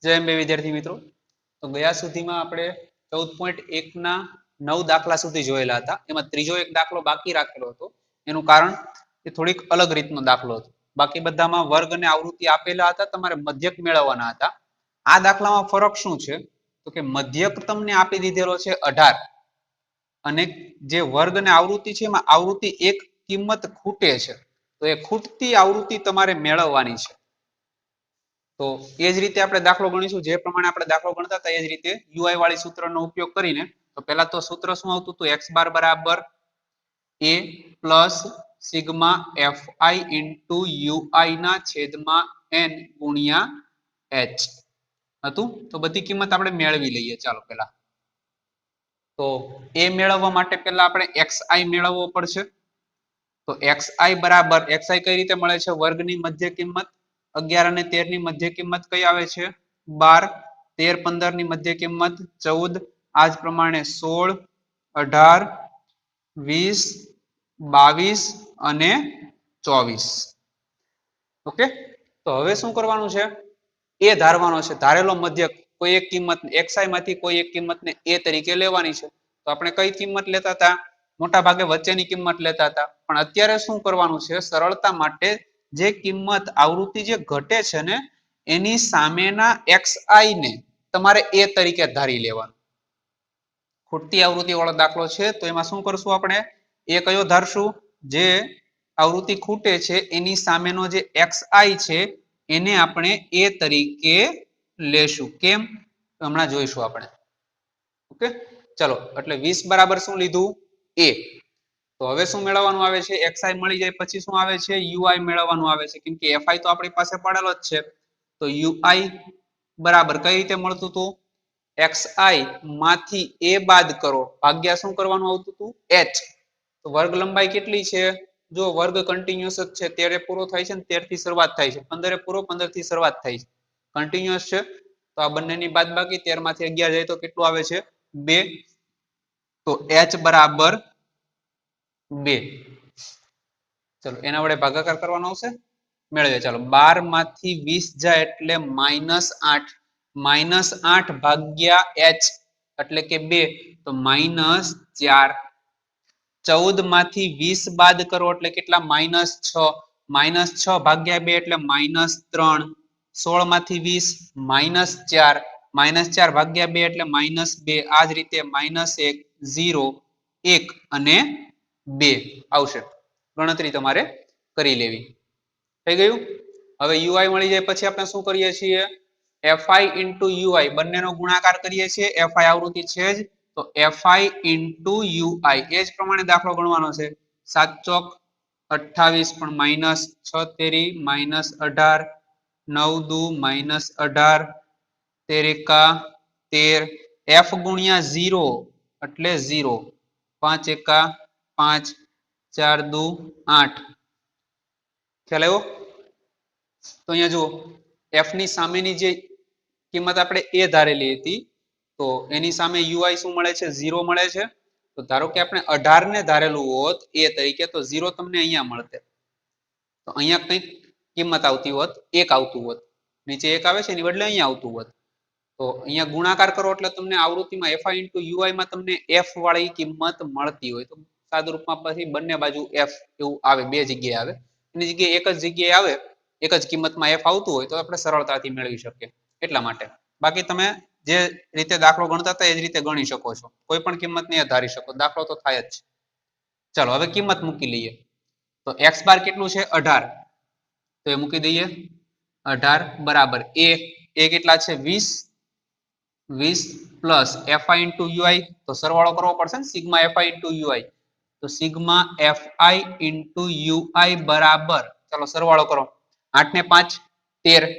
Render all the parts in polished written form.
જય અંબે વિદ્યાર્થી મિત્રો, તો ગયા સુધીમાં આપણે 14.1 ના 9 દાખલા સુધી જોયેલા હતા. એમાં ત્રીજો એક દાખલો બાકી રાખેલો હતો. એનું કારણ એ થોડીક અલગ રીતનો દાખલો હતો. બાકી બધામાં વર્ગ અને આવૃત્તિ આપેલા હતા, તમારે મધ્યક મેળવવાના હતા. આ દાખલામાં ફરક શું છે? તો કે મધ્યક તમને આપી દીધેલો છે 18 અને જે વર્ગ અને આવૃત્તિ છે એમાં આવૃત્તિ એક કિંમત ખૂટે છે, તો એ ખૂટતી આવૃત્તિ તમારે મેળવવાની છે. તો એ જ રીતે આપણે દાખલો ગણીશું. જે પ્રમાણે આપણે દાખલો ગણતા હતા એ જ રીતે યુઆઈ વાળી સૂત્રનો ઉપયોગ કરીને. તો પહેલા તો સૂત્ર શું આવતું હતું? x બાર બરાબર a plus sigma fi into UI ના છેદમાં n ગુણ્યા h હતું. તો બધી કિંમત આપણે મેળવી લઈએ. ચાલો પહેલા તો a મેળવવા માટે પહેલા આપણે xi મેળવવો પડશે. તો xi બરાબર xi કઈ રીતે મળે છે? વર્ગની મધ્ય કિંમત 11 અને 13 ની મધ્ય કિંમત કઈ આવે છે? 12. 13 15 ની મધ્ય કિંમત 14. આ જ પ્રમાણે 16 18 20 22 અને 24. ઓકે, તો હવે શું કરવાનું છે? એ ધારવાનો છે. ધારેલો મધ્યક કોઈ એક કિંમત xi માંથી કોઈ એક કિંમતને a તરીકે લેવાની છે. તો આપણે કઈ કિંમત લેતા હતા? મોટા ભાગે વચ્ચેની કિંમત લેતા હતા. પણ અત્યારે શું કરવાનું છે? સરળતા માટે જે કિંમત આવૃત્તિ જે ઘટે છે ને એની સામેના xi ને તમારે a તરીકે ધારી લેવાનું. ખૂટતી આવૃત્તિ વાળો દાખલો છે, તો એમાં શું કરશું આપણે? એ કયો ધારશું? જે આવૃત્તિ ખૂટે છે એની સામેનો જે xi છે એને આપણે a તરીકે લેશું. કેમ? હમણાં જોઈશું આપણે. ઓકે, ચલો એટલે 20 બરાબર શું લીધું? a. તો હવે શું મેળવવાનું આવે છે? xi મળી જાય પછી શું આવે છે? ui મેળવવાનું આવે છે. કેમ કે fi તો આપણી પાસે પડેલો જ છે. તો ui બરાબર કઈ રીતે મળતું હતું? xi માંથી a બાદ કરો ભાગ્યા શું કરવાનું આવતું હતું? h. તો વર્ગ લંબાઈ કેટલી છે? જો વર્ગ કન્ટિન્યુઅસ જ છે, 13 પૂરો થાય છે ને 13 થી શરૂઆત થાય છે, 15 પૂરો 15 થી શરૂઆત થાય છે, કન્ટિન્યુઅસ છે. તો આ બંનેની બાદબાકી 13 માંથી 11 જાય તો કેટલું આવે છે? 2. તો h બરાબર 2. ચલો એના વડે ભાગાકાર કરવાનો આવશે, મેળવીએ. ચાલો 12 માંથી 20 જાય એટલે -8. -8 ભાગ્યા h એટલે કે 2 તો -4. 14 માંથી 20 બાદ કરો એટલે કેટલા? -6. -6 ભાગ્યા 2 એટલે -3. 16 માંથી 20 -4. -4 ભાગ્યા 2 એટલે -2. આ જ રીતે -1 0 1 અને 2 આવશે. ગણતરી તમારે કરી લેવી. થઈ ગયું? હવે ui મળી જાય પછી આપણે શું કરીએ છીએ? fi ઇન્ટુ ui બંનેનો ગુણાકાર કરીએ છીએ. fi આવૃત્તિ છે જ, તો fi ઇન્ટુ ui એ જ પ્રમાણે દાખલો ગણવાનો છે. 7 ચોક 28 પણ -6 તેરી -18 9 દુ -18 13 એકા 13. f ગુણ્યા 0 એટલે 0. 5 એકા 5 4 દુ 8. ખ્યાલ આવ્યો? તો અહીંયા જુઓ f ની સામેની જે કિંમત આપણે a ધારેલી હતી, તો એની સામે ui શું મળે છે? 0 મળે છે. તો ધારો કે આપણે 18 ને ધારેલું હોત a તરીકે, તો 0 તમને અહીંયા મળતે. તો અહીંયા કંઈક કિંમત આવતી હોત, 1 આવતું હોત. નીચે 1 આવે છે એની બદલે અહીંયા આવતું હોત. તો અહીંયા ગુણાકાર કરો એટલે તમને આવૃત્તિમાં fi ઇન્ટુ ui માં તમને f વાળી કિંમત મળતી હોય. તો સાદું રૂપમાં પછી બંને બાજુ f એવું આવે, બે જગ્યાએ આવે. એની જગ્યાએ એક જ જગ્યાએ આવે, એક જ કિંમતમાં f આવતું હોય તો આપણે સરળતાથી મેળવી શકીએ. એટલા માટે બાકી તમે જે રીતે દાખલો ગણતા હતા એ જ રીતે ગણી શકો છો. કોઈ પણ કિંમતને ધારી શકો, દાખલો તો થાય જ છે. ચાલો હવે કિંમત મૂકી લઈએ. તો x બાર કેટલું છે? 18. તો એ મૂકી દઈએ. 18 બરાબર a કેટલા છે? 20. 20 પ્લસ fi ઇન્ટુ ui, તો સરવાળો કરવો પડશે ને, સિગ્મા fi ઇન્ટુ ui. તો સિગ્મા fi ઇન્ટુ ui બરાબર, ચાલો સરવાળો કરો. 8 ને 5 13.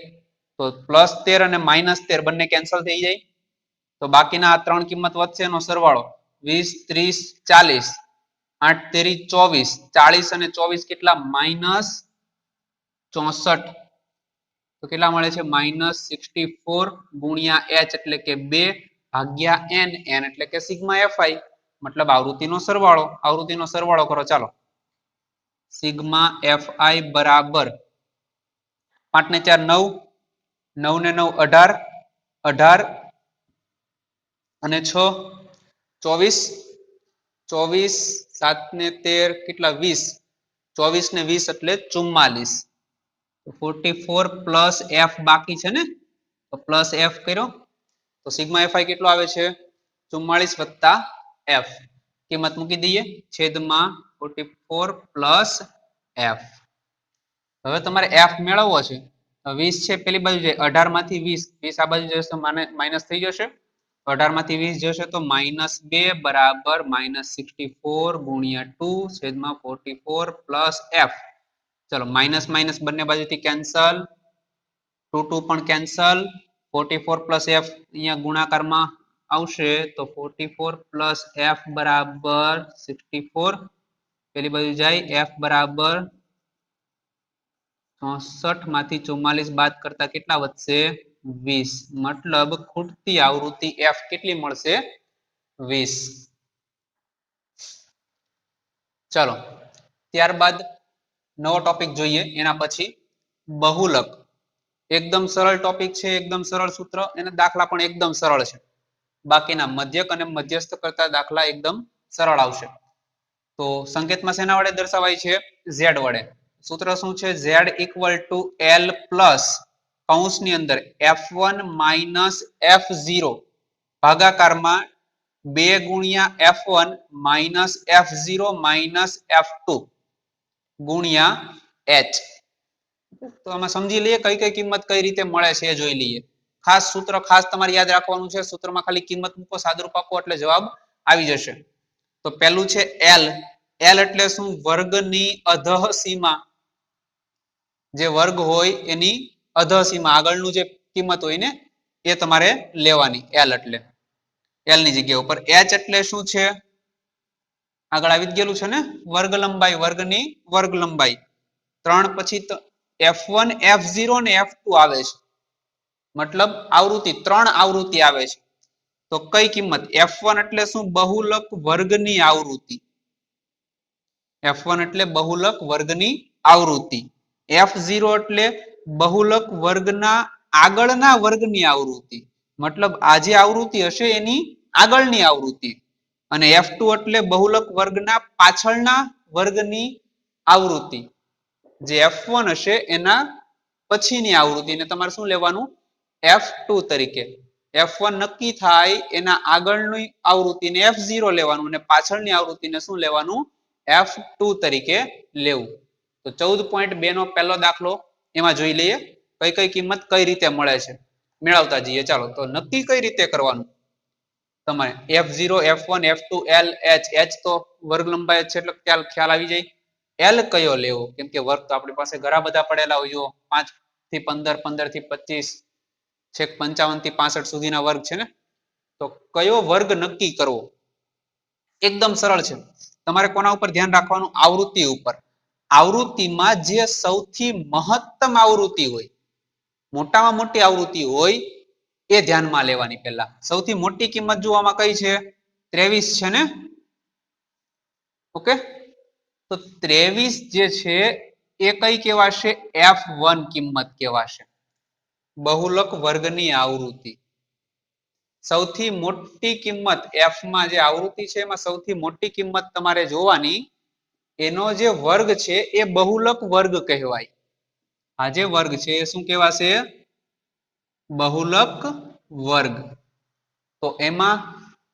તો +13 અને -13 બંને કેન્સલ થઈ જાય. તો બાકીના આ ત્રણ કિંમત વચ્ચે એનો સરવાળો 20 30 40. 8 તેરી 24. 40 અને 24 કેટલા? -64. તો કેટલા મળે છે? -64 ગુણ્યા h એટલે કે 2 ભાગ્યા n. n એટલે કે સિગ્મા fi, મતલબ આવૃત્તિનો સરવાળો. આવૃત્તિનો સરવાળો કરો. ચાલો સિગ્મા fi બરાબર 5 ને 4 9, 9 ને 9 18, 18 અને 6 24 24 7 ને 13 કેટલા 20 24 ને 20 એટલે 44 44 પ્લસ એફ બાકી છે ને તો પ્લસ એફ કર્યો તો સિગ્મા એફઆઈ કેટલો આવે છે 44 વત્તા એફ કિંમત મૂકી દઈએ છેદમાં 44 પ્લસ એફ હવે તમારે એફ મેળવવો છે 20 છે પેલી બાજુ જાય 18 માંથી 20 આ બાજુ જશે માઇનસ થઈ જશે 18 માંથી 20 જશે તો -2 બરાબર -64 ગુણ્યા 2 છેદમાં 44 પ્લસ એફ ચલો માઇનસ માઇનસ બંને બાજુથી કેન્સલ 2 2 પણ કેન્સલ 44 પ્લસ એફ અહીંયા ગુણાકારમાં આવશે તો 44 પ્લસ એફ બરાબર 64 પેલી બાજુ જાય એફ બરાબર 64 માંથી 44 બાદ કરતા કેટલા વધશે 20 મતલબ ખૂટતી આવૃત્તિ એફ કેટલી મળશે 20 ચલો ત્યારબાદ નવો ટોપિક જોઈએ એના પછી બહુલક એકદમ સરળ ટોપિક છે એકદમ સરળ સૂત્ર અને દાખલા પણ એકદમ સરળ છે બાકીના મધ્યક અને મધ્યસ્થ કરતા દાખલા એકદમ સરળ આવશે તો સંકેતમાં શેના વડે દર્શાવાય છે z વડે સૂત્ર શું છે z equal to l plus કૌંસની અંદર f1 માઇનસ f0 ભાગાકારમાં 2 ગુણ્યા f1 minus f0 minus f2 ગુણ્યા h તો આમાં સમજી લઈએ કઈ કઈ કિંમત કઈ રીતે મળે છે એ જોઈ લઈએ ખાસ સૂત્ર ખાસ તમારે યાદ રાખવાનું છે સૂત્રમાં ખાલી કિંમત મૂકો સાદુરૂપ આપો એટલે જવાબ આવી જશે તો પહેલું છે l l એટલે શું વર્ગની અધઃ સીમા જે વર્ગ હોય એની અધઃ સીમા આગળનું જે કિંમત હોય ને એ તમારે લેવાની l એટલે l ની જગ્યા ઉપર h એટલે શું છે આગળ આવી જ ગયેલું છે ને વર્ગ લંબાઈ વર્ગની વર્ગ લંબાઈ 3 પછી f1 f0 ને f2 આવે છે મતલબ આવૃત્તિ 3 આવૃત્તિ આવે છે તો કઈ કિંમત f1 એટલે શું બહુલક વર્ગની આવૃત્તિ f1 એટલે બહુલક વર્ગની આવૃત્તિ f0 એટલે બહુલક વર્ગના આગળના વર્ગની આવૃત્તિ મતલબ આ જે આવૃત્તિ હશે એની આગળની આવૃત્તિ અને f2 એટલે બહુલક વર્ગના પાછળના વર્ગની આવૃત્તિ જે f1 હશે એના પછીની આવૃત્તિને તમારે શું લેવાનું f2 તરીકે f1 નક્કી થાય એના આગળની આવૃત્તિને f0 લેવાનું અને પાછળની આવૃત્તિને શું લેવાનું f2 તરીકે લેવું તો 14.2 નો પહેલો દાખલો એમાં જોઈ લઈએ કઈ કઈ કિંમત કઈ રીતે મળે છે મેળવતા જઈએ ચાલો તો નક્કી કઈ રીતે કરવાનું તમારે f0 f1 f2 l h h તો વર્ગ લંબાઈ છે એટલે ખ્યાલ આવી જાય l કયો લેવો કેમ કે વર્ગ તો આપણી પાસે ઘણા બધા પડેલા હોય જો 5 થી 15 15 થી 25 છેક 55 થી 65 સુધીના વર્ગ છે ને તો કયો વર્ગ નક્કી કરવો એકદમ સરળ છે તમારે કોના ઉપર ધ્યાન રાખવાનું આવૃત્તિ ઉપર આવૃત્તિમાં જે સૌથી મહત્તમ આવૃત્તિ હોય મોટામાં મોટી આવૃત્તિ હોય એ ધ્યાનમાં લેવાની પહેલા સૌથી મોટી કિંમત જોવામાં કઈ છે 23 છે ને ઓકે તો 23 જે છે એ કઈ કહેવાશે f1 કિંમત કહેવાશે બહુલક વર્ગની આવૃત્તિ સૌથી મોટી કિંમત f માં જે આવૃત્તિ છે એમાં સૌથી મોટી કિંમત તમારે જોવાની એનો જે વર્ગ છે એ બહુલક વર્ગ કહેવાય આ જે વર્ગ છે એ શું કહેવાશે બહુલક વર્ગ તો એમાં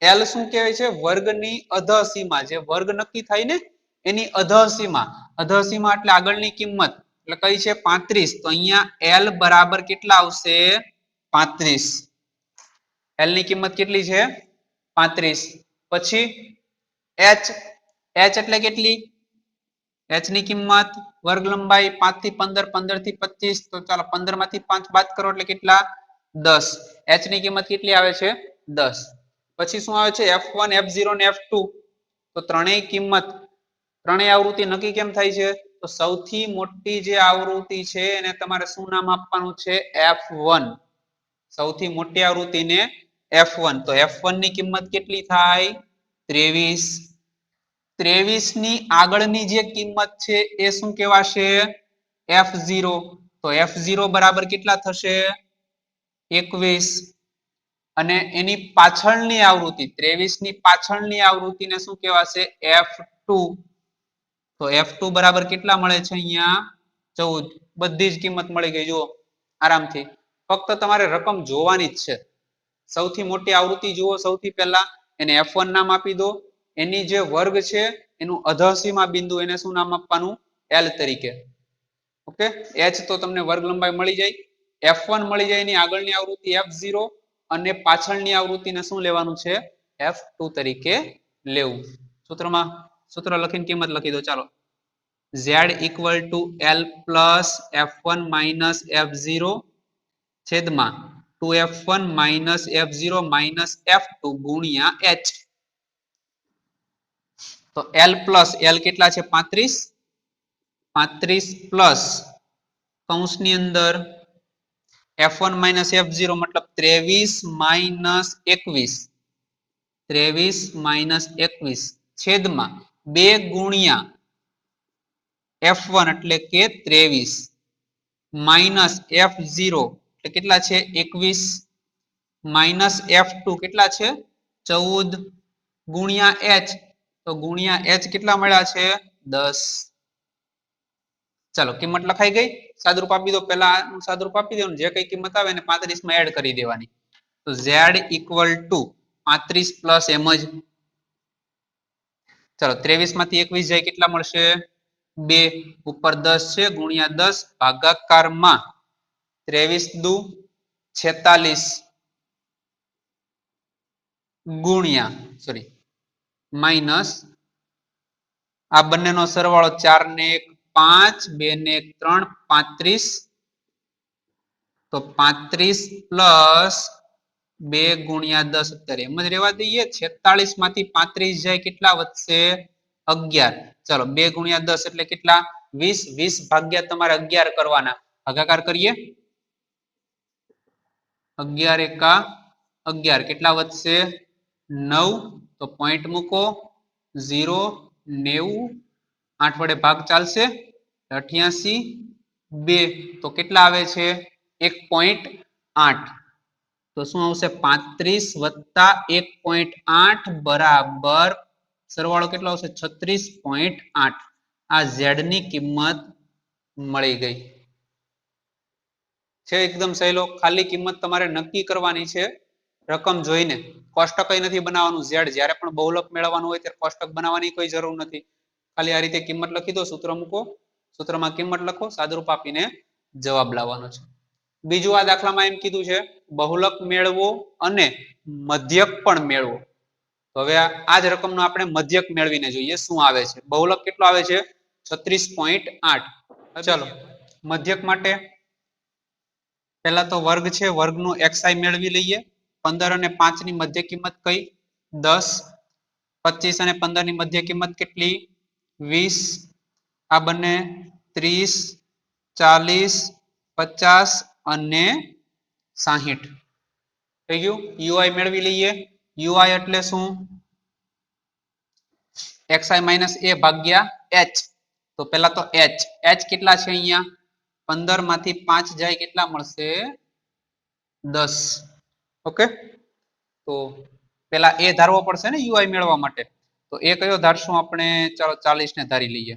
l શું કહેવાય છે વર્ગની અધઃ સીમા જે વર્ગ નક્કી થાય ને એની અધઃ સીમા એટલે આગળની કિંમત એટલે કઈ છે 35 તો અહીંયા l બરાબર કેટલા આવશે 35 l ની કિંમત કેટલી છે 35 પછી h એટલે કેટલી h ની કિંમત વર્ગ લંબાઈ 5 થી 15 15 થી 25 તો ચાલો 15 માંથી 5 બાદ કરો એટલે કેટલા 10 h ની કિંમત કેટલી આવે છે 10 પછી શું આવે છે f1 f0 અને f2 તો ત્રણેય કિંમત ત્રણેય આવૃત્તિ નક્કી કેમ થાય છે તો સૌથી મોટી જે આવૃત્તિ છે એને તમારે શું નામ આપવાનું છે f1 સૌથી મોટી આવૃત્તિને f1 તો f1 ની કિંમત કેટલી થાય 23 23 ની આગળની જે કિંમત છે એ શું કહેવાશે f0 તો f0 બરાબર કેટલા થશે 21 અને એની પાછળની આવૃત્તિ 23 ની પાછળની આવૃત્તિને શું કહેવાશે F2 તો F2 બરાબર કેટલા મળે છે અહીંયા 14 બધી જ કિંમત મળી ગઈ જુઓ આરામથી ફક્ત તમારે રકમ જોવાની જ છે સૌથી મોટી આવૃત્તિ જુઓ સૌથી પહેલા એને F1 નામ આપી દો એની જે વર્ગ છે એનું અધઃસીમા બિંદુ એને શું નામ આપવાનું L તરીકે ઓકે h તો તમને વર્ગ લંબાઈ મળી જાય F1 મળી જાય એની આગળની આવૃત્તિ F0 અને પાછળની આવૃત્તિને શું લેવાનું છે F2 તરીકે લેવું સૂત્ર લખીને કિંમત લખી દો ચાલો z equal to L plus F1 minus F0 છેદમાં 2F1 minus F0 minus F2 ગુણ્યા h તો L plus L કેટલા છે 35 પ્લસ કૌંસની અંદર F1 minus F0 मतलब 23 minus 21 છેદમાં 2 ગુણ્યા F1 એટલે કે 23 માઇનસ F0 એટલે કેટલા છે 21 માઇનસ F2 કેટલા છે 14 ગુણ્યા h તો ગુણ્યા h કેટલા મળ્યા છે 10 ચાલો કિંમત લખાઈ ગઈ સાદુરૂપ આપી દો પહેલા આનું સાદુરૂપ આપી દેવાનું જે કઈ કિંમત આવે એને 35 માં એડ કરી દેવાની તો z equal to 35 plus M જ ચાલો 23 માંથી 21 જાય કેટલા મળશે 2 ઉપર 10 છે ગુણ્યા 10 ભાગાકારમાં 23 દુ 46 ગુણ્યા સોરી માઇનસ આ બંનેનો સરવાળો 4 ને 1 5 2 ને 1 3 35 તો 35 પ્લસ 2 ગુણ્યા 10 અત્યારે એમ જ રહેવા દઈએ 46 માંથી 35 જાય કેટલા વધશે 11 ચલો 2 ગુણ્યા 10 એટલે કેટલા 20 ભાગ્યા તમારે 11 કરવાના ભાગાકાર કરીએ 11 એકા 11 કેટલા વધશે 9 તો પોઈન્ટ મૂકો 0 90 8 વડે ભાગ ચાલશે 88 2 તો કેટલા આવે છે 1.8 તો શું આવશે 35 વત્તા 1.8 બરાબર સરવાળો કેટલો આવશે 36.8 આ z ની કિંમત મળી ગઈ છે એકદમ સહેલો ખાલી કિંમત તમારે નક્કી કરવાની છે રકમ જોઈને કોષ્ટક નથી બનાવવાનું z જ્યારે પણ બહુલક મેળવવાનું હોય ત્યારે કોષ્ટક બનાવવાની કોઈ જરૂર નથી ખાલી આ રીતે કિંમત લખી દો સૂત્ર મૂકો સૂત્રમાં કિંમત લખો સાદુરૂપ આપીને જવાબ લાવવાનો છે બીજું આ દાખલામાં એમ કીધું છે બહુલક મેળવો અને મધ્યક પણ મેળવો તો હવે આ જ રકમનો આપણે મધ્યક મેળવીને જોઈએ શું આવે છે બહુલક કેટલો આવે છે 36.8 ચાલો મધ્યક માટે પહેલા તો વર્ગ છે વર્ગનું xi મેળવી લઈએ 15 અને 5 ની મધ્ય કિંમત કઈ 10 25 અને 15 ની મધ્ય કિંમત કેટલી 20 આ બંને 30 40 50 અને 60 થઈ ગયું ui મેળવી લઈએ ui એટલે શું xi - a ભાગ્યા h તો પહેલા તો h કેટલા છે અહીંયા 15 માંથી 5 જાય કેટલા મળશે 10 ઓકે તો પેલા a ધારવો પડશે ને ui મેળવવા માટે તો a કયો ધારશું આપણે ચાલો 40 ને ધારી લઈએ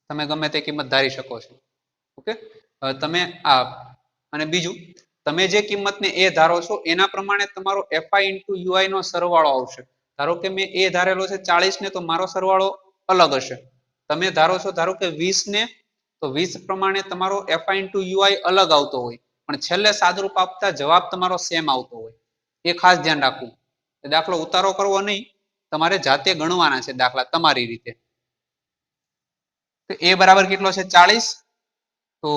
તમે ગમે તે કિંમત ધારી શકો છો ઓકે તમે આ અને બીજું તમે જે કિંમતને a ધારો છો એના પ્રમાણે તમારો fi * ui નો સરવાળો આવશે ધારો કે મેં a ધારેલો છે 40 ને તો મારો સરવાળો અલગ હશે તમે ધારો છો ધારો કે 20 ને તો 20 પ્રમાણે તમારો fi * ui અલગ આવતો હોય પણ છેલ્લે સાદુરૂપ આપતા જવાબ તમારો સેમ આવતો હોય એ ખાસ ધ્યાન રાખવું દાખલો ઉતારો કરવો નહીં તમારે જાતે ગણવાના છે દાખલા તમારી રીતે તો a બરાબર કેટલો છે 40 તો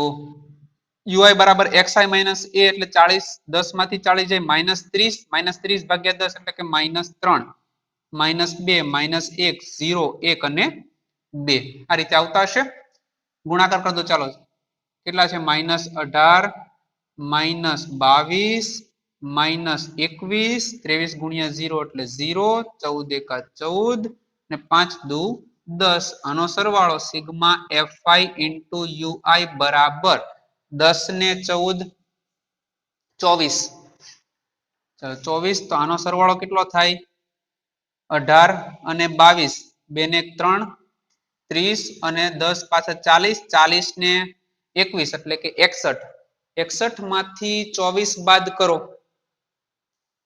ui બરાબર xi - a એટલે 40 10 માંથી 40 જાય -30 -30 ભાગ્યા 10 એટલે કે -3 -2 -1 0 1 અને 2 આ રીતે આવતા હશે ગુણાકાર કરી દો ચાલો કેટલા છે -18 -22 -21 23 ગુણ્યા 0 એટલે 0 14 એકા 14 ને 5 દુ 10 આનો સરવાળો સિગ્મા fi * ui બરાબર 10 ને 14 24 ચલો 24 તો આનો સરવાળો કેટલો થાય 18 અને 22 2 ને 3 30 અને 10 પાછા 40 40 ને 21 એટલે કે 61 61 માંથી 24 બાદ કરો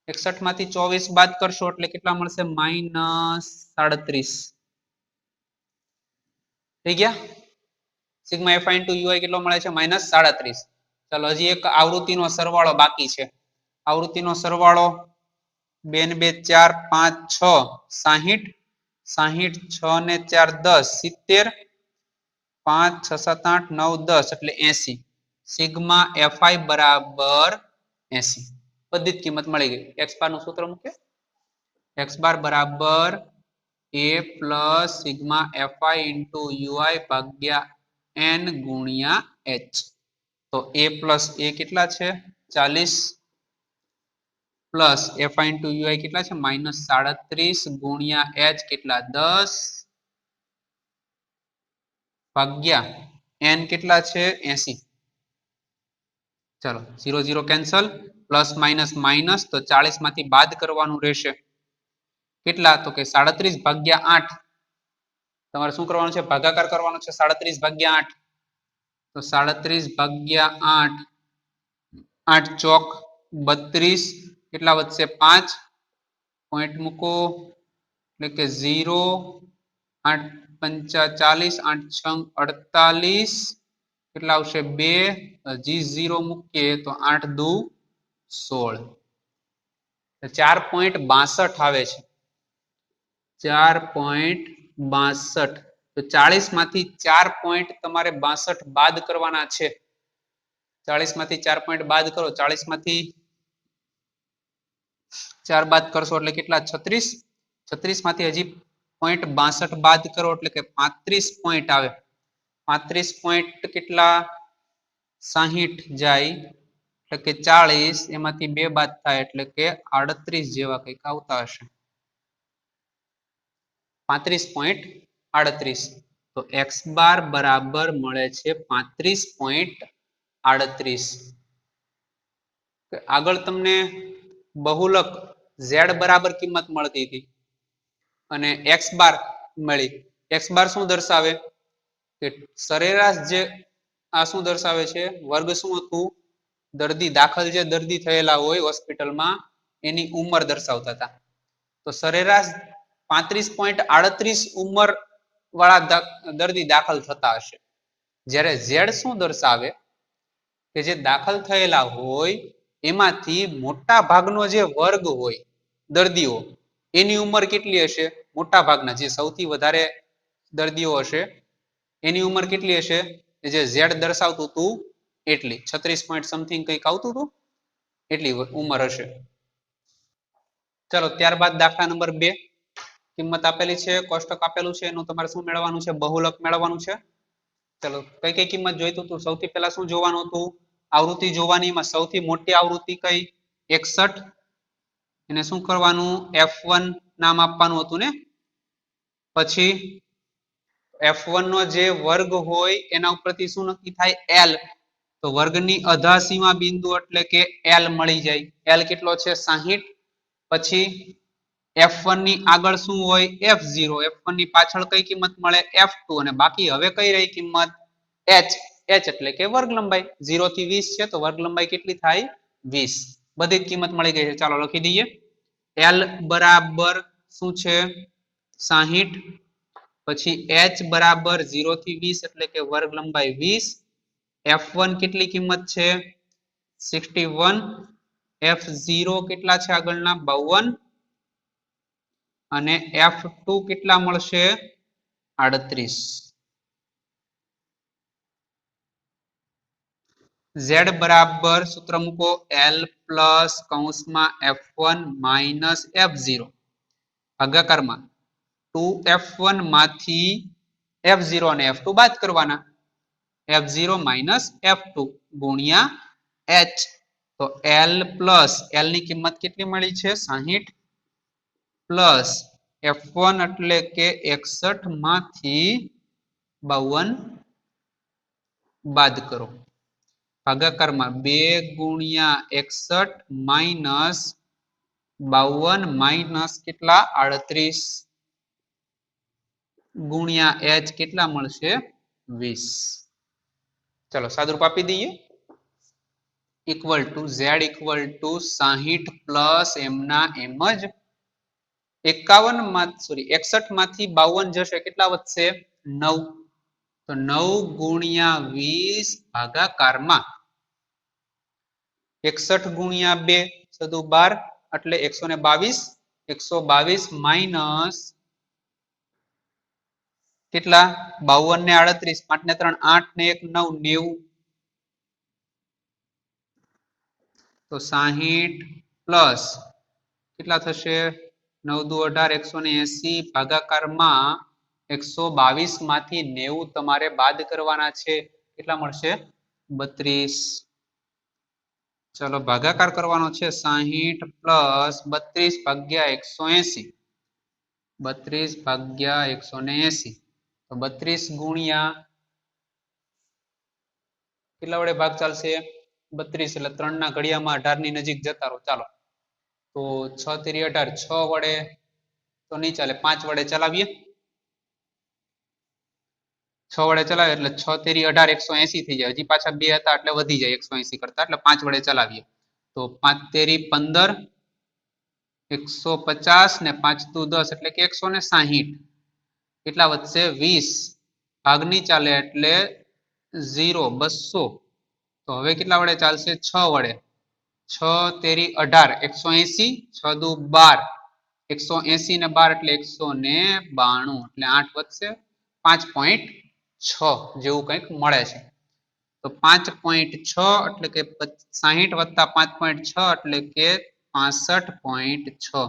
61 માંથી 24 બાદ કરશો એટલે કેટલા મળશે -37 થઈ ગયા સિગ્મા એફ ઇન્ટુ યુઆઈ કેટલો મળે છે -37 ચાલો હજી એક આવૃત્તિનો સરવાળો બાકી છે આવૃત્તિનો સરવાળો 2 ને 2 4 5 6 60 6 ને 4 10 70 5 6 7 8 9 10 એટલે 80 સિગ્મા એફઆઈ બરાબર 80 બધી જ કિંમત મળી ગઈ એક્સ બાર નું સૂત્ર મૂકે એક્સ બાર બરાબર a plus sigma FI into UI ભાગ્યા n ગુણ્યા h તો a પ્લસ a કેટલા છે 40 પ્લસ એફઆઈ ઇન્ટુ યુઆઈ કેટલા છે -37 ગુણ્યા h કેટલા 10 ભાગ્યા n કેટલા છે 80 ચલો 0 0 કેન્સલ પ્લસ માઇનસ માઇનસ તો 40 માંથી બાદ કરવાનું રહેશે કેટલા તો કે 37 ભાગ્યા 8 તમારે શું કરવાનું છે ભાગાકાર કરવાનો છે 37 ભાગ્યા 8 તો 37 ભાગ્યા 8 8 ચોક 32 કેટલા વધશે 5 પોઈન્ટ મૂકો એટલે કે 0 8 પંચા 40 8 છંગ 48 કેટલા આવશે 2 હજી 0 મૂકીએ તો 8 દુ 16 4.62 આવે છે 4.62 તો 40 માંથી 4 પોઈન્ટ તમારે 62 બાદ કરવાના છે 40 માંથી 4 પોઈન્ટ બાદ કરો 40 માંથી 4 બાદ કરશો એટલે કેટલા 36 36 માંથી હજી 0.62 બાદ કરો એટલે કે 35 પોઈન્ટ આવે 35 પોઈન્ટ કેટલા 60 જાય એટલે કે 40 એમાંથી 2 બાદ થાય એટલે કે 38 જેવા કંઈક આવતા હશે 35.38 તો x બાર બરાબર મળે છે 35.38 આગળ તમને બહુલક z બરાબર કિંમત મળતી હતી અને x બાર મળી x બાર શું દર્શાવે કે સરેરાશ જે આ શું દર્શાવે છે વર્ગ શું હતું દર્દી દાખલ જે દર્દી થયેલા હોય હોસ્પિટલમાં એની ઉંમર દર્શાવતા હતા તો સરેરાશ 35.38 ઉંમર વાળા દર્દી દાખલ થતા હશે જ્યારે z શું દર્શાવે કે જે દાખલ થયેલા હોય એમાંથી મોટા ભાગનો જે વર્ગ હોય દર્દીઓ એની ઉંમર કેટલી હશે મોટા ભાગના જે સૌથી વધારે દર્દીઓ હશે એની ઉંમર કેટલી હશે જે z દર્શાવતું હતું એટલી 36 પોઈન્ટ સમથિંગ કંઈક આવતું હતું એટલી ઉંમર હશે ચલો ત્યારબાદ દાખલા નંબર 2 કિંમત આપેલી છે કોષ્ટક આપેલું છે એનું તમારે શું મેળવવાનું છે બહુલક મેળવવાનું છે ચલો કઈ કઈ કિંમત જોઈતું હતું સૌથી પહેલા શું જોવાનું હતું આવૃત્તિ જોવાની એમાં સૌથી મોટી આવૃત્તિ કઈ 61 એને શું કરવાનું f1 નામ આપવાનું હતું ને પછી f1 નો જે વર્ગ હોય એના ઉપરથી શું નક્કી થાય l તો વર્ગની અધાસીમા બિંદુ એટલે કે l મળી જાય l કેટલો છે 60 પછી f1 ની આગળ શું હોય f0 f1 ની પાછળ કઈ કિંમત મળે f2 અને બાકી હવે કઈ રહી કિંમત h એટલે કે વર્ગ લંબાઈ 0 થી 20 છે તો વર્ગ લંબાઈ કેટલી થાય 20 બધી જ કિંમત મળી ગઈ છે ચાલો લખી દઈએ l બરાબર શું છે 60 પછી h બરાબર 0 થી 20 એટલે કે વર્ગ લંબાઈ 20 f1 કેટલી કિંમત છે 61 f0 કેટલા છે આગળના 52 અને f2 કેટલા મળશે 38 z બરાબર સૂત્ર મૂકો l પ્લસ કૌંસમાં f1 માઇનસ f0 ભાગાકારમાં 2f1 માંથી f0 અને f2 બાદ કરવાના f0 માઇનસ f2 ગુણ્યા h તો l પ્લસ l ની કિંમત કેટલી મળી છે 60 પ્લસ f1 એટલે કે 61 માંથી 52 બાદ કરો ભાગાકારમાં 2 ગુણ્યા 61 માઇનસ 52 માઇનસ કેટલા 38 ગુણ્યા h કેટલા મળશે 20. ચલો સાદુરૂપ આપી દઈએ. Equal to z equal to 60 plus એમના એમ જ 61 માંથી 52 જશે કેટલા વધશે 9. તો 9 ગુણ્યા 20 ભાગાકારમાં 61 ગુણ્યા 2 સદુ 12 એટલે 122. 122 માઇનસ કેટલા 52 ને 38 5 ને 3 8 ને 1 9 90. તો 60 પ્લસ કેટલા થશે 9 દુ 18 180 ભાગાકારમાં 122 માંથી 90 તમારે બાદ કરવાના છે કેટલા મળશે 32. ચલો ભાગાકાર કરવાનો છે 60 પ્લસ 32 ભાગ્યા 180. 32 ભાગ્યા 180 તો 32 ગુણ્યા કેટલા વડે ભાગ ચાલશે 32 એટલે 3 ના ઘડિયામાં 18 ની નજીક જતા રહો. ચાલો તો 6 તેરી 18 6 વડે તો નહીં ચાલે 5 વડે ચલાવીએ. 6 વડે ચલાવીએ એટલે 6 તેરી 18 180 થઈ જાય. હજી પાછા 2 હતા એટલે વધી જાય 180 કરતા એટલે 5 વડે ચલાવીએ તો 5 તેરી 15 150 ને 5 દુ 10 એટલે કે 160. કેટલા વધશે 20 ભાગ નહીં ચાલે એટલે 0 200. તો હવે કેટલા વડે ચાલશે 6 વડે 6 તેરી 18 180 6 દુ 12 180 ને 12 એટલે 192 એટલે 8 વધશે 5.6 જેવું કંઈક મળે છે. તો 5.6 એટલે કે 60 વત્તા 5.6 એટલે કે 65.6.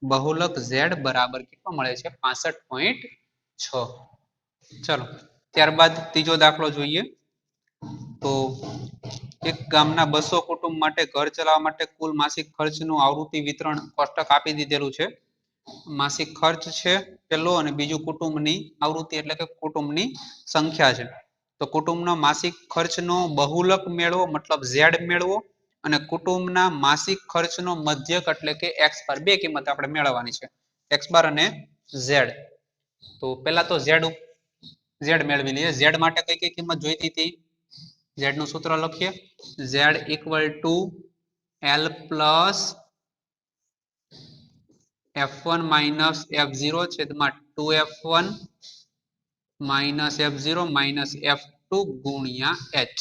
બહુલક z બરાબર કેટલો મળે છે 65.6. ચલો ત્યારબાદ ત્રીજો દાખલો જોઈએ. તો એક ગામના 200 કુટુંબ માટે ઘર ચલાવવા માટે કુલ માસિક ખર્ચનું આવૃત્તિ વિતરણ કોષ્ટક આપી દીધેલું છે. માસિક ખર્ચ છે પેલો અને બીજું કુટુંબની આવૃત્તિ એટલે કે કુટુંબની સંખ્યા છે. તો કુટુંબનો માસિક ખર્ચનો બહુલક મેળવો મતલબ z મેળવો અને કુટુંબના માસિક ખર્ચનો મધ્યક એટલે કે x બાર બે કિંમત આપણે મેળવવાની છે x બાર અને z. તો પહેલા તો z મેળવી લઈએ. z માટે કઈ કઈ કિંમત જોઈતી હતી z નું સૂત્ર લખીએ z equal to l plus f1 minus f0 છેદમાં 2f1 minus f0 minus f2 ગુણ્યા h.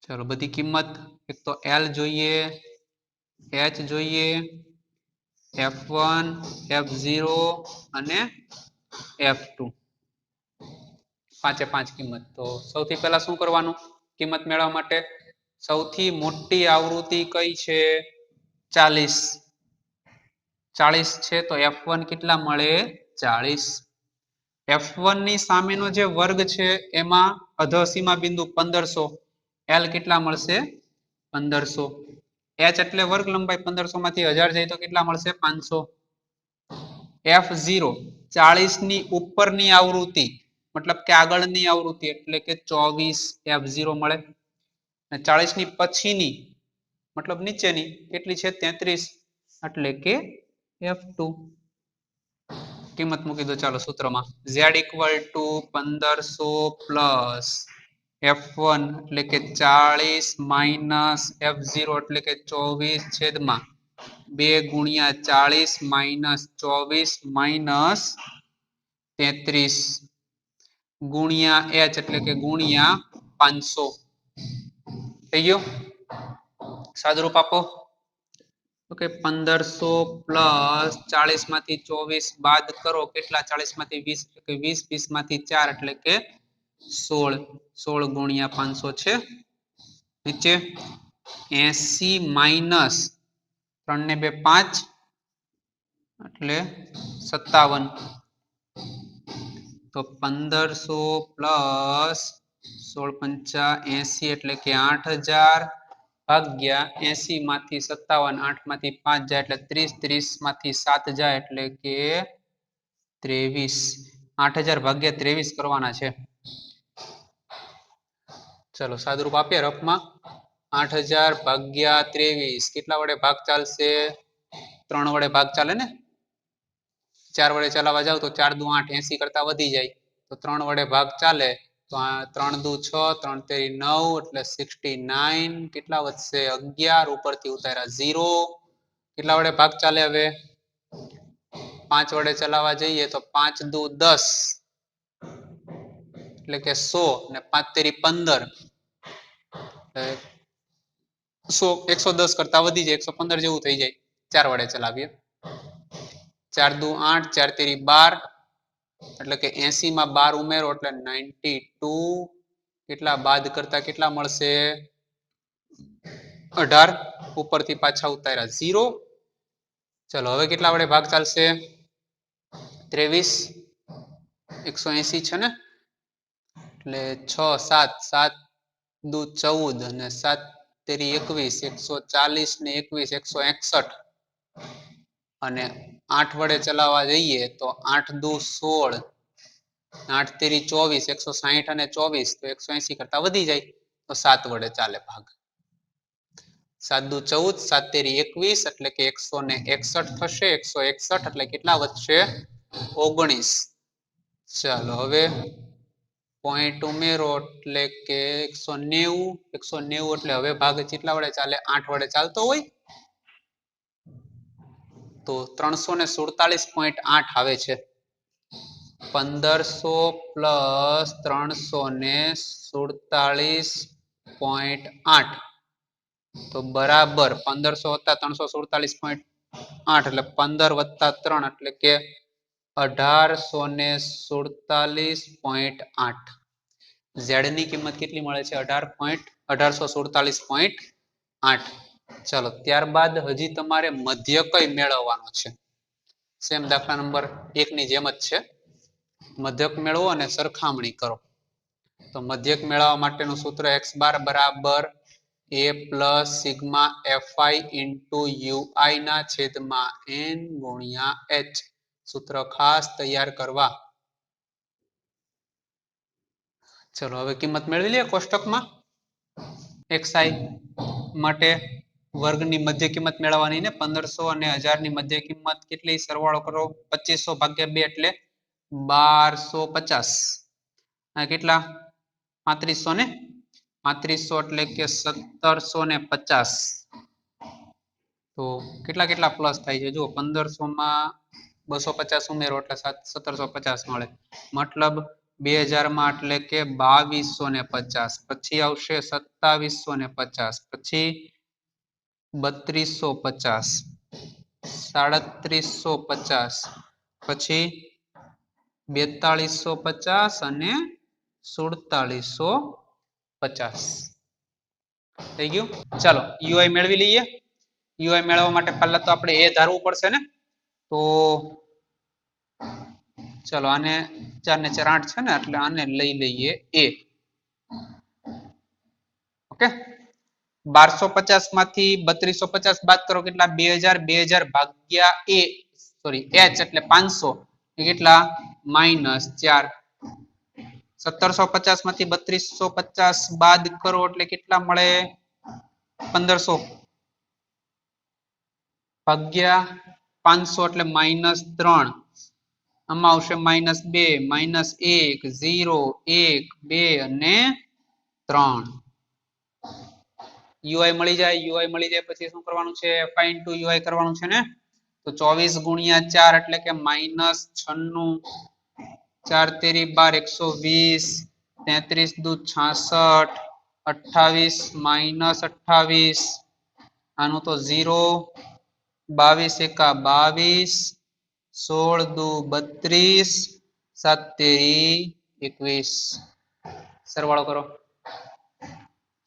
ચલો બધી કિંમત એક તો l જોઈએ h જોઈએ f1 f0 અને f2 પાંચે પાંચ કિંમત. તો સૌથી પહેલા શું કરવાનું કિંમત મેળવવા માટે સૌથી મોટી આવૃત્તિ કઈ છે 40 છે તો f1 કેટલા મળે 40. f1 ની સામેનો જે વર્ગ છે એમાં અધસીમા બિંદુ 1500 l કેટલા મળશે 1500. h એટલે વર્ગ લંબાઈ 1500 માંથી 1000 જાય તો કેટલા મળશે 500. f0 40 ની ઉપરની આવૃત્તિ મતલબ કે આગળની આવૃત્તિ એટલે કે 24 f0 મળે. 40 ની પછીની મતલબ નીચેની કેટલી છે 33 એટલે કે f2. કિંમત મૂકી દો ચાલો સૂત્રમાં z equal to 1500 plus f1 એટલે કે 40 માઇનસ f0 એટલે કે 24 છેદમાં 2 ગુણ્યા 40 માઇનસ 24 માઇનસ 33 ગુણ્યા h એટલે કે ગુણ્યા 500. થઈ ગયો સાદુરૂપ આપો ઓકે 1500 પ્લસ 40 માંથી 24 બાદ કરો કેટલા 40 માંથી 20 એટલે કે 20 20 માંથી 4 એટલે કે 16 ગુણ્યા 500 છે નીચે 80 માઇનસ 3 ને 2 5 એટલે 57. તો 1500 પ્લસ 16 પંચા 80 એટલે કે 8000 ભાગ્યા 80 માંથી 57 8 માંથી 5 જાય એટલે 30 30 માંથી 7 જાય એટલે કે 23. 8000 ભાગ્યા 23 કરવાના છે. ચલો સાદુરૂપ આપીએ રફમાં 8000 ભાગ્યા 23 કેટલા વડે ભાગ ચાલશે? 3 વડે ભાગ ચાલે ને? 4 વડે ચલાવવા જાવ તો 4 દુ 8, 80 કરતા વધી જાય. તો 3 વડે ભાગ ચાલે તો 3 દુ 6, 3 તેરી 9 એટલે 69. કેટલા વધશે? 11. ઉપરથી ઉતાર્યા 0. કેટલા વડે ભાગ ચાલે? હવે 5 વડે ચલાવવા જઈએ તો 5 દુ 10 એટલે કે 100 ને 5 તેરી 15 110 કરતા વધી જાય, 115 જેવું થઈ જાય. 4 વડે ચલાવીએ 4 દુ 8, 4 તેરી 12 એટલે કે 80 માં 12 ઉમેરો એટલે 92. કેટલા બાદ કરતા કેટલા મળશે? 18. ઉપરથી પાછા ઉતાર્યા 0. ચલો હવે કેટલા વડે ભાગ ચાલશે? 23. 180 છે ને, એટલે 6 7 7 દુ 14 અને 7 તેરી 21, 140 ને 21 161. અને 8 વડે ચલાવવા જઈએ તો 8 દુ 16, 8 તેરી 24, 160 અને 24 તો 180 કરતા વધી જાય તો 7 વડે ચાલે ભાગ. 7 દુ 14, 7 તેરી 21 એટલે કે 161 થશે. 161 એટલે કેટલા વધશે? 19. ચાલો હવે પોઈન્ટ ઉમેરો એટલે કે 190. 190 એટલે હવે ભાગ કેટલા વડે ચાલે? 8 વડે ચાલતો હોય તો 347.8 આવે છે. 1500 પ્લસ 347.8 તો બરાબર 1500 વત્તા 347.8 એટલે 15 વત્તા 3 એટલે કે 1847.8. ઝેડ ની કિંમત કેટલી મળે છે? 1847.8. ચાલો ત્યારબાદ હજી તમારે મધ્યકય મેળવવાનો છે. સેમ દાખલા નંબર 1 ની જેમ જ છે. મધ્યક મેળવો અને સરખામણી કરો. તો મધ્યક મેળવવા માટેનું સૂત્ર x બાર બરાબર a plus sigma fi into ui ના છેદમાં n ગુણ્યા h. સૂત્ર ખાસ તૈયાર કરવા. ચલો હવે કિંમત મેળવી લઈએ કોષ્ટકમાં. xi માટે વર્ગની મધ્ય કિંમત મેળવવાની ને 1500 અને 1000 ની મધ્ય કિંમત કેટલી? સરવાળો કરો 2500 ભાગ્યા 2 એટલે 1250. આ કેટલા? 3500 ને 3500 એટલે કે 1750. તો કેટલા કેટલા પ્લસ થાય છે? જો 1500 માં 250 ઉમેરો એટલે 1750 મળે. મતલબ 2000 માં એટલે કે 2250. પછી આવશે 2750, પછી 3250, 3750, પછી 4250 અને 4750 થઈ ગયું. ચાલો ui મેળવી લઈએ. ui મેળવવા માટે પહેલા તો આપણે a ધારવું પડશે ને. તો ચલો આને 4 ને 4 8 છે ને, એટલે આને લઈ લઈએ a. ઓકે 1250 માંથી 3250 બાદ કરો કેટલા? 2000. 2000 ભાગ્યા a સોરી h એટલે 500 એ કેટલા? -4. 1750 માંથી 3250 બાદ કરો એટલે કેટલા મળે? 1500 ભાગ્યા 500 એટલે -3. આમાં આવશે -2, -1, 0, 1, 2 અને 3. ui મળી જાય. ui મળી જાય પછી શું કરવાનું છે? fi into ui કરવાનું છે ને. તો 24 ગુણ્યા 4 એટલે કે -96. 4 તેરી 12, 120, 33 દુ 66, 28 -28. આનું તો 0, 22 એકા 22, 16 દુ 32, 7 તેરી 21. સરવાળો કરો.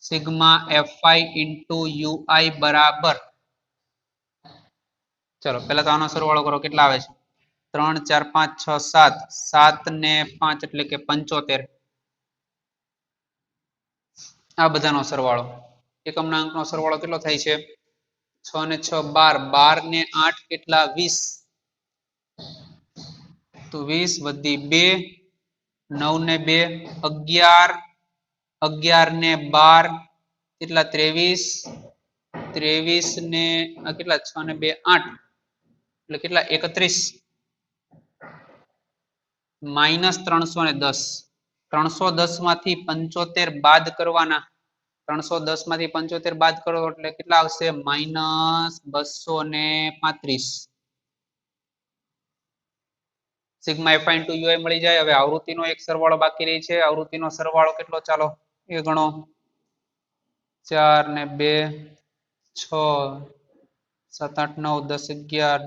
સિગ્મા fi into ui બરાબર, ચલો પહેલા તો આનો સરવાળો કરો. કેટલા આવે છે? 3 4 5 6 7, 7 ને 5 એટલે કે 75. આ બધાનો સરવાળો. એકમના અંકનો સરવાળો કેટલો થાય છે? 6 ને 6 12, 12 ને 8 કેટલા? 20. તો 20 વધી 2, 9 ને 2 11, 11 ને 12 કેટલા 23 ને કેટલા 6 ને 2 8 એટલે કેટલા 31 માઇનસ 310 310 માંથી 75 બાદ કરવાના 310 માંથી 75 બાદ કરો એટલે કેટલા આવશે minus 235 sigma F into UI મળી જાય. હવે આવૃત્તિનો એક સરવાળો બાકી રહી છે. આવૃત્તિનો સરવાળો કેટલો ચાલો એ ગણો 4 ને 2 6 7 8 9 10 11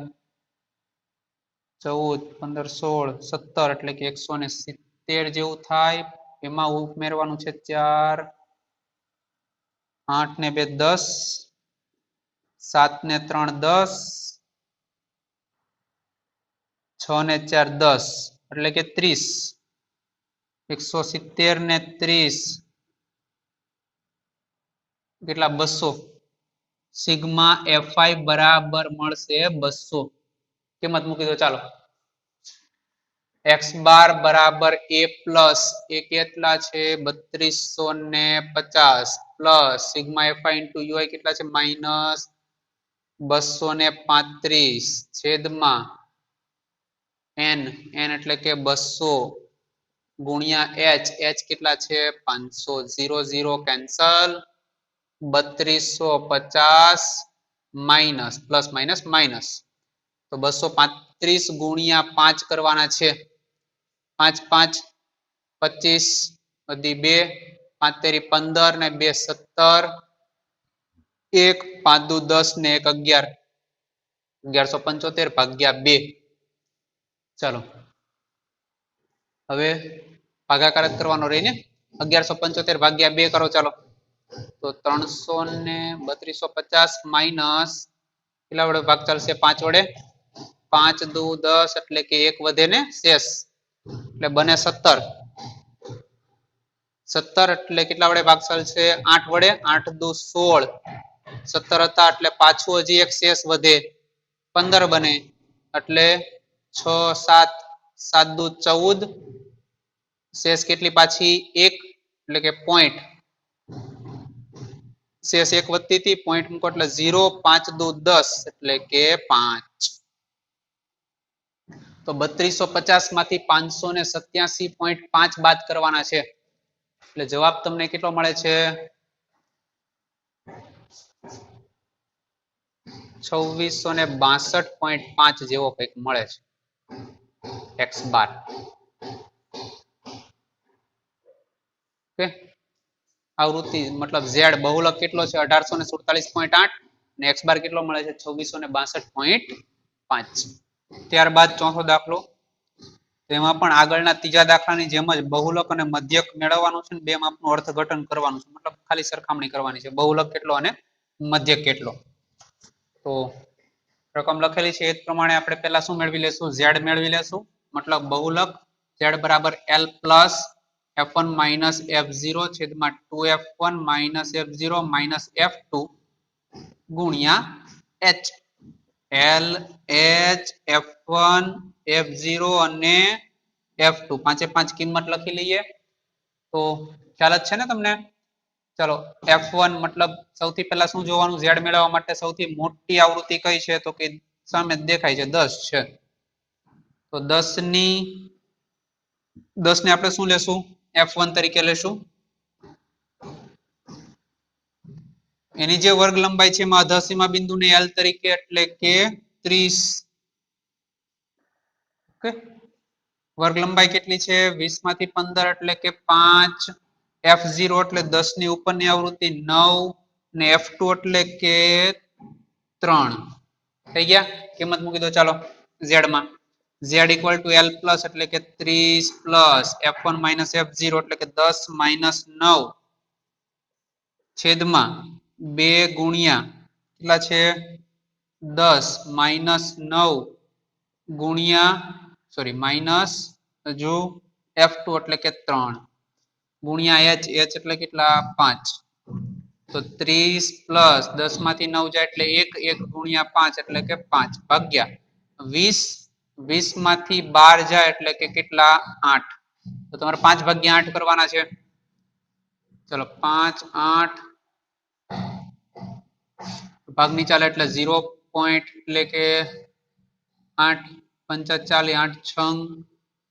14 15 16 17 એટલે કે 170 જેવું થાય. એમાં ઉમેરવાનું છે 4 8 ને 2 10 7 ને 3 10 6 ને 4 10 એટલે કે 30 170 ને 30 કેટલા 200 સિગ્મા એફઆઈ બરાબર મળશે 200 કિંમત મૂકી દો ચાલો x બાર બરાબર a પ્લસ એ કેટલા છે 3250 plus sigma FI into UI કેટલા છે માઇનસ 235 છેદમાં n એટલે કે 200 ગુણ્યા h કેટલા છે 500 0 cancel 3250 minus plus minus minus તો 235 ગુણ્યા 5 કરવાના છે 5 5 25 વધી 2 5 તેરી 15 ને 2 17 1 5 દુ 10 ને 1 11 1175 ભાગ્યા 2 ચાલો હવે ભાગાકાર કરવાનો રહી ને 1175 ભાગ્યા 2 કરો ચાલો તો 300 ને 3250 માઇનસ કેટલા વડે ભાગ ચાલશે 5 વડે 5 દુ 10 એટલે કે 1 વધે ને શેષ એટલે બને 17 17 એટલે કેટલા વડે ભાગ ચાલશે 8 વડે 8 દુ 16 17 હતા એટલે પાછું હજી એક શેષ વધે 15 બને એટલે 6 7 7 દુ 14 શેષ કેટલી પાછી 1 એટલે કે પોઈન્ટ શેષ 1 વધતી હતી પોઈન્ટ મૂકો એટલે 0 5 દુ 10 એટલે કે 5 તો 3250 માંથી 587.5 બાદ કરવાના છે એટલે જવાબ તમને કેટલો મળે છે 2662.5 જેવો કંઈક મળે છે x બાર ઓકે આવૃત્તિ મતલબ z બહુલક કેટલો છે 1847.8 અને x બાર કેટલો મળે છે 2662.5 ત્યારબાદ ચોથો દાખલો તેમાં પણ આગળના ત્રીજા દાખલાની જેમ જ બહુલક અને મધ્યક મેળવવાનું છે બે માપનું અર્થઘટન કરવાનું છે મતલબ ખાલી સરખામણી કરવાની છે બહુલક કેટલો અને મધ્યક કેટલો તો રકમ લખેલી છે એ પ્રમાણે આપણે પહેલા શું મેળવી લેશું z મેળવી લેશું મતલબ બહુલક z બરાબર l plus f1 minus f0 છેદમાં 2f1 minus f0 minus f2 ગુણ્યા h l h f1 f0 અને f2 પાંચે પાંચ કિંમત લખી લઈએ તો ખ્યાલ જ છે ને તમને ચલો f1 મતલબ સૌથી પહેલા શું જોવાનું z મેળવવા માટે સૌથી મોટી આવૃત્તિ કઈ છે તો કે સામે દેખાય છે 10 છે તો 10 ને આપણે શું લેશું f1 તરીકે લેશું એની જે વર્ગ લંબાઈ છે એમાં અધસીમા બિંદુને l તરીકે એટલે કે 30 ઓકે વર્ગ લંબાઈ કેટલી છે 20 માંથી 15 એટલે કે 5 f0 એટલે 10 ની ઉપરની આવૃત્તિ 9 ને f2 એટલે કે 3 થઈ ગયા કિંમત મૂકી દો ચાલો z માં z equal to l plus એટલે કે 30 plus f1 minus f0 એટલે કે 10 minus 9 છેદમાં 2 ગુણ્યા કેટલા છે 10 minus 9 ગુણ્યા સોરી માઇનસ હજુ f2 એટલે કે 3 ગુણ્યા h એટલે કેટલા 5 તો 30 પ્લસ 10 માંથી 9 જાય એટલે 1 1 ગુણ્યા 5 એટલે કે 5 ભાગ્યા 20 20 માંથી 12 જાય એટલે કે કેટલા 8 તો તમારે 5 ભાગ્યા 8 કરવાના છે ચલો 5 8 ભાગ ની ચાલે એટલે 0 પોઈન્ટ એટલે કે 8 45 8 છંગ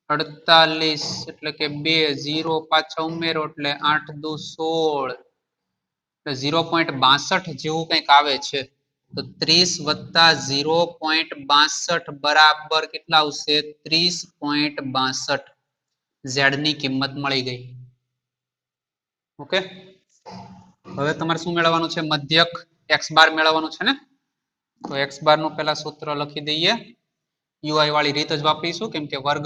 48 એટલે કે 2 0 પાછા ઉમેરો એટલે 8 દુ 16 એટલે 0.62 જેવું કંઈક આવે છે તો 30 વત્તા 0.62 બરાબર કેટલા આવશે 30.62 ઝેડ ની કિંમત મળી ગઈ ઓકે હવે તમારે શું મેળવવાનું છે મધ્યક x બાર મેળવવાનું છે ને તો x બાર નું પહેલા સૂત્ર લખી દઈએ UI વાળી રીત જ વાપરીશું કેમ કે વર્ગ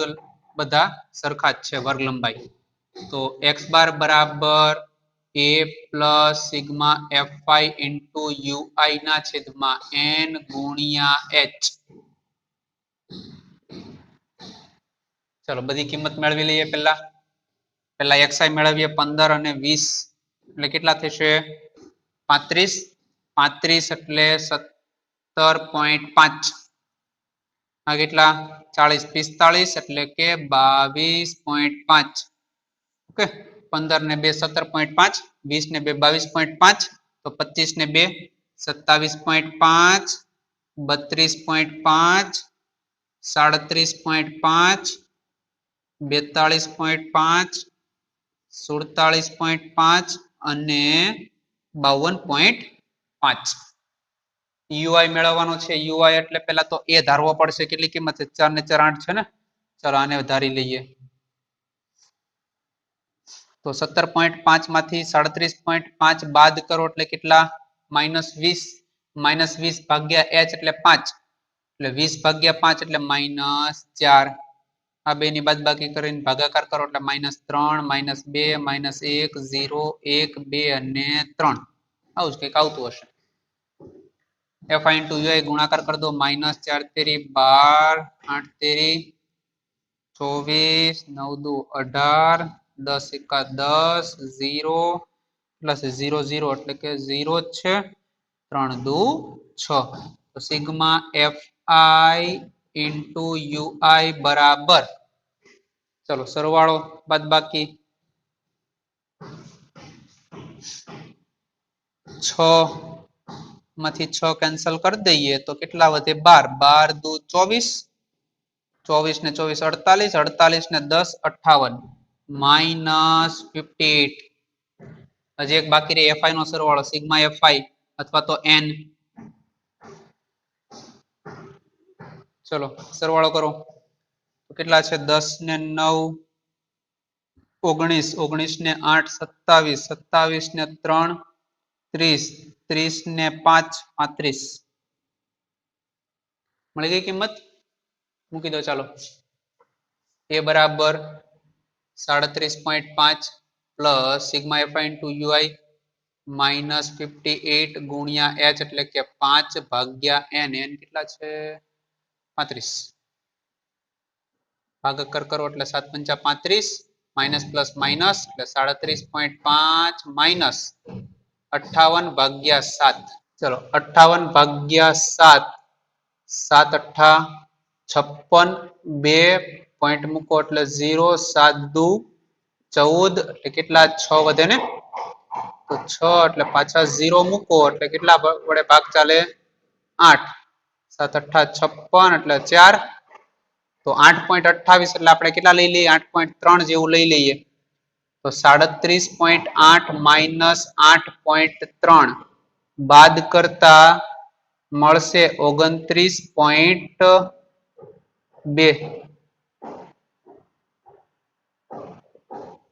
બધા સરખા જ છે વર્ગ લંબાઈ તો x બાર બરાબર a plus sigma fi into ui ના છેદમાં n ગુણ્યા h ચલો બધી કિંમત મેળવી લઈએ પહેલા xi મેળવીએ 15 અને 20 એટલે કેટલા થશે 35 35 એટલે 17.5 આ કેટલા 40 45 એટલે કે 22.5 ઓકે 15 ને 2 17.5 20 ને 2 22.5 તો 25 ને 2 27.5 32.5 37.5 42.5 47.5 અને 52.5 UI મેળવવાનો છે UI એટલે પહેલા તો a ધારવો પડશે કેટલી કિંમત છે 4 ને 4 8 છે ને ચાલો આને ધારી લઈએ તો 17.5 માંથી 37.5 બાદ કરો એટલે કેટલા -20 -20 ભાગ્યા h એટલે 5 એટલે 20 ભાગ્યા 5 એટલે -4 આ બે ની બાદબાકી કરીને ભાગાકાર કરો એટલે -3 -2 -1 0 1 2 અને 3 આવું જ કંઈક આવતું હશે fi into ui ગુણાકાર કરી દો -4 તેરી 12 8 તેરી 24 9 દુ 18 10 એકા 10 0 પ્લસ 0 0 એટલે કે 0 જ છે 3 દુ 6 તો સિગ્મા fi into ui બરાબર ચલો સરવાળો બાદબાકી 6 માંથી 6 કેન્સલ કરી દઈએ તો કેટલા વધે 12 12 દુ 24 24 ને 24 48 48 ને 10 58 -58 હજી એક બાકી રહે fi નો સરવાળો સિગ્મા fi અથવા તો n ચલો સરવાળો કરો તો કેટલા છે 10 ને 9 19 19 ને 8 27 27 ને 3 30 30 ને 5 35 મળી ગઈ કિંમત મૂકી દો ચાલો a બરાબર 37.5 plus sigma fi into ui -58 ગુણ્યા h એટલે કે 5 ભાગ્યા n n કેટલા છે 35 ભાગાકાર કરો એટલે 7 પંચા 35 માઇનસ પ્લસ માઇનસ એટલે 37.5 માઇનસ 58 ભાગ્યા 7 ચલો 58 ભાગ્યા 7 7 અઠ્ઠા 56 2 પોઈન્ટ મૂકો એટલે 0 7 દુ 14 એટલે કેટલા 6 વધે ને તો 6 એટલે પાછા 0 મૂકો એટલે કેટલા વડે ભાગ ચાલે 8 7 અઠ્ઠા 56 એટલે 4 તો 8.28 એટલે આપણે કેટલા લઈ લઈએ 8.3 જેવું લઈ લઈએ તો 37.8 માઇનસ 8.3 બાદ કરતા મળશે 29.2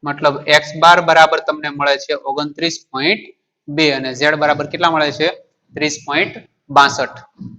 મતલબ x બાર બરાબર તમને મળે છે 29.2 અને z બરાબર કેટલા મળે છે 30.62